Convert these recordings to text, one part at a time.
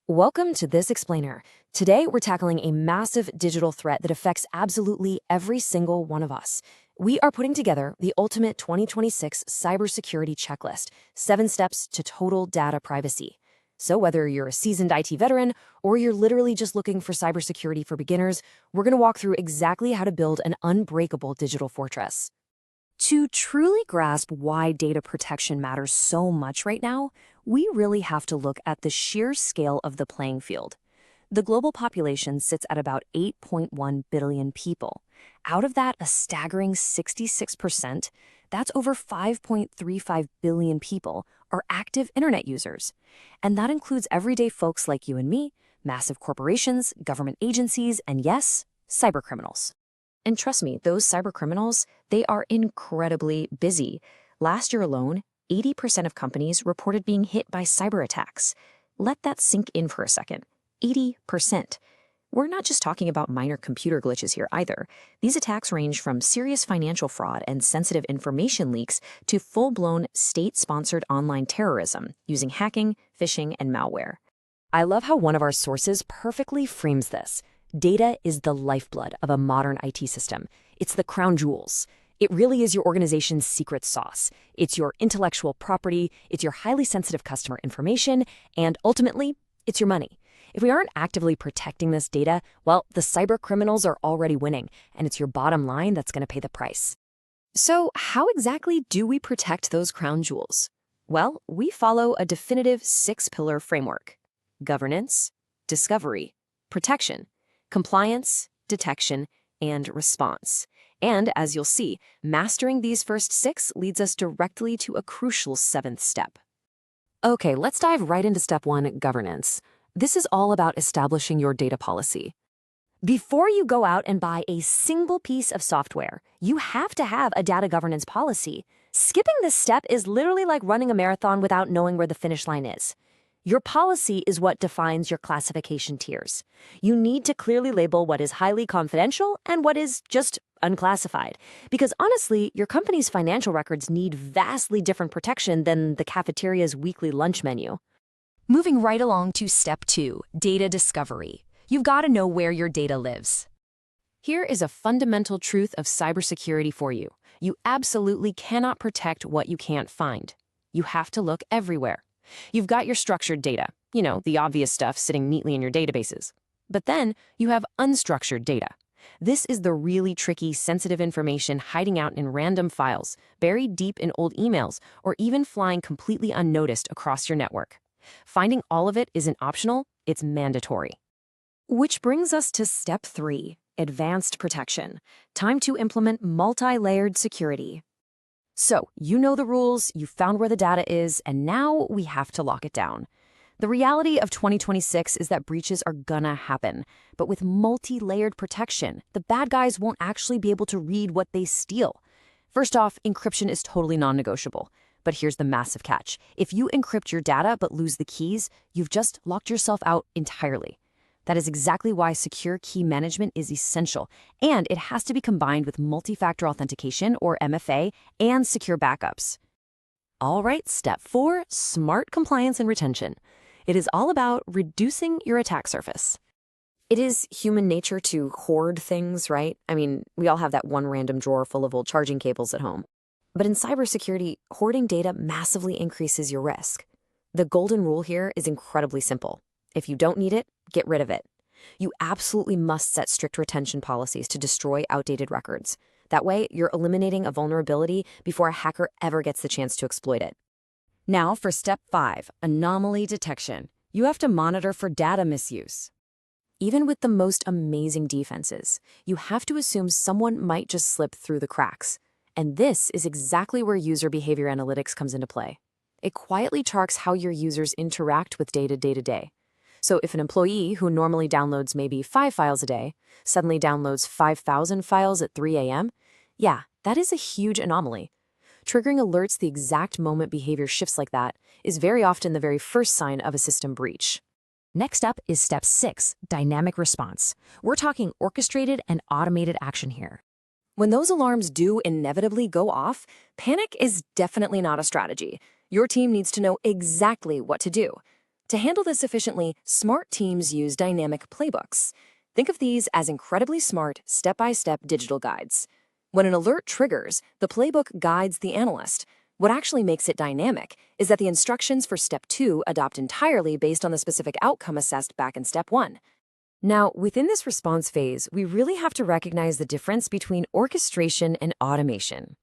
Welcome to This Explainer. Today, we're tackling a massive digital threat that affects absolutely every single one of us. We are putting together the ultimate 2026 cybersecurity checklist, 7 steps to total data privacy. So whether you're a seasoned IT veteran or you're literally just looking for cybersecurity for beginners, we're going to walk through exactly how to build an unbreakable digital fortress. To truly grasp why data protection matters so much right now, we really have to look at the sheer scale of the playing field. The global population sits at about 8.1 billion people. Out of that, a staggering 66%, that's over 5.35 billion people, are active internet users. And that includes everyday folks like you and me, massive corporations, government agencies, and yes, cybercriminals. And trust me, those cybercriminals, they are incredibly busy. Last year alone, 80% of companies reported being hit by cyber attacks. Let that sink in for a second. 80%. We're not just talking about minor computer glitches here either. These attacks range from serious financial fraud and sensitive information leaks to full-blown state-sponsored online terrorism using hacking, phishing, and malware. I love how one of our sources perfectly frames this. Data is the lifeblood of a modern IT system. It's the crown jewels. It really is your organization's secret sauce. It's your intellectual property, it's your highly sensitive customer information, and ultimately, it's your money. If we aren't actively protecting this data, well, the cyber criminals are already winning, and it's your bottom line that's going to pay the price. So how exactly do we protect those crown jewels? Well, we follow a definitive 6-pillar framework: governance, discovery, protection, compliance, detection, and response. And as you'll see, mastering these first 6 leads us directly to a crucial 7th step. Okay, let's dive right into step 1, governance. This is all about establishing your data policy. Before you go out and buy a single piece of software, you have to have a data governance policy. Skipping this step is literally like running a marathon without knowing where the finish line is. Your policy is what defines your classification tiers. You need to clearly label what is highly confidential and what is just unclassified. Because honestly, your company's financial records need vastly different protection than the cafeteria's weekly lunch menu. Moving right along to step 2, data discovery. You've got to know where your data lives. Here is a fundamental truth of cybersecurity for you. You absolutely cannot protect what you can't find. You have to look everywhere. You've got your structured data, the obvious stuff sitting neatly in your databases. But then you have unstructured data. This is the really tricky, sensitive information hiding out in random files, buried deep in old emails, or even flying completely unnoticed across your network. Finding all of it isn't optional, it's mandatory. Which brings us to step 3, advanced protection. Time to implement multi-layered security. So, you know the rules, you found where the data is, and now we have to lock it down. The reality of 2026 is that breaches are gonna happen, but with multi-layered protection, the bad guys won't actually be able to read what they steal. First off, encryption is totally non-negotiable. But here's the massive catch. If you encrypt your data but lose the keys, you've just locked yourself out entirely. That is exactly why secure key management is essential, and it has to be combined with multi-factor authentication, or MFA, and secure backups. All right, step 4, smart compliance and retention. It is all about reducing your attack surface. It is human nature to hoard things, right? I mean, we all have that one random drawer full of old charging cables at home. But in cybersecurity, hoarding data massively increases your risk. The golden rule here is incredibly simple. If you don't need it, get rid of it. You absolutely must set strict retention policies to destroy outdated records. That way, you're eliminating a vulnerability before a hacker ever gets the chance to exploit it. Now for step 5, anomaly detection. You have to monitor for data misuse. Even with the most amazing defenses, you have to assume someone might just slip through the cracks. And this is exactly where user behavior analytics comes into play. It quietly tracks how your users interact with data day to day. So if an employee who normally downloads maybe 5 files a day suddenly downloads 5,000 files at 3 a.m., yeah, that is a huge anomaly. Triggering alerts the exact moment behavior shifts like that is very often the very first sign of a system breach. Next up is step 6, dynamic response. We're talking orchestrated and automated action here. When those alarms do inevitably go off, panic is definitely not a strategy. Your team needs to know exactly what to do. To handle this efficiently, smart teams use dynamic playbooks. Think of these as incredibly smart, step-by-step digital guides. When an alert triggers, the playbook guides the analyst. What actually makes it dynamic is that the instructions for Step 2 adopt entirely based on the specific outcome assessed back in Step 1. Now, within this response phase, we really have to recognize the difference between orchestration and automation.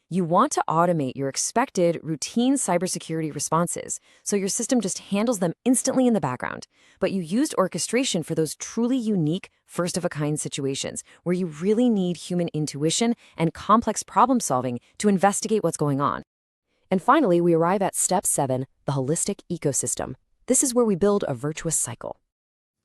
You want to automate your expected routine cybersecurity responses, so your system just handles them instantly in the background. But you used orchestration for those truly unique, first-of-a-kind situations where you really need human intuition and complex problem solving to investigate what's going on. And finally, we arrive at Step 7, the holistic ecosystem. This is where we build a virtuous cycle.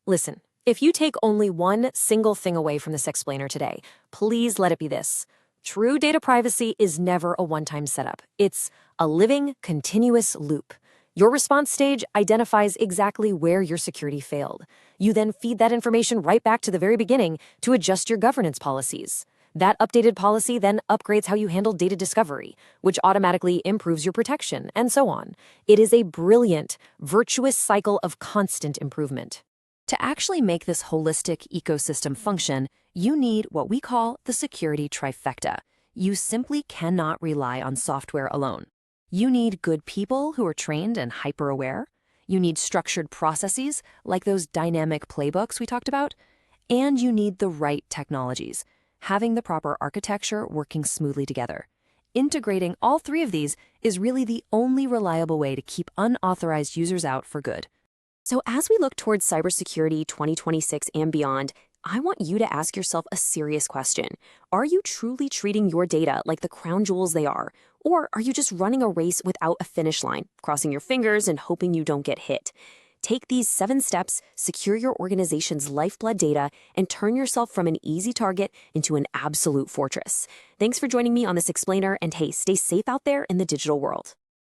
Listen, if you take only one single thing away from this explainer today, please let it be this. True data privacy is never a one-time setup. It's a living, continuous loop. Your response stage identifies exactly where your security failed. You then feed that information right back to the very beginning to adjust your governance policies. That updated policy then upgrades how you handle data discovery, which automatically improves your protection, and so on. It is a brilliant, virtuous cycle of constant improvement. To actually make this holistic ecosystem function, you need what we call the security trifecta. You simply cannot rely on software alone. You need good people who are trained and hyper-aware. You need structured processes, like those dynamic playbooks we talked about. And you need the right technologies, having the proper architecture working smoothly together. Integrating all three of these is really the only reliable way to keep unauthorized users out for good. So as we look towards cybersecurity 2026 and beyond, I want you to ask yourself a serious question. Are you truly treating your data like the crown jewels they are? Or are you just running a race without a finish line, crossing your fingers and hoping you don't get hit? Take these 7 steps, secure your organization's lifeblood data, and turn yourself from an easy target into an absolute fortress. Thanks for joining me on this explainer, and hey, stay safe out there in the digital world.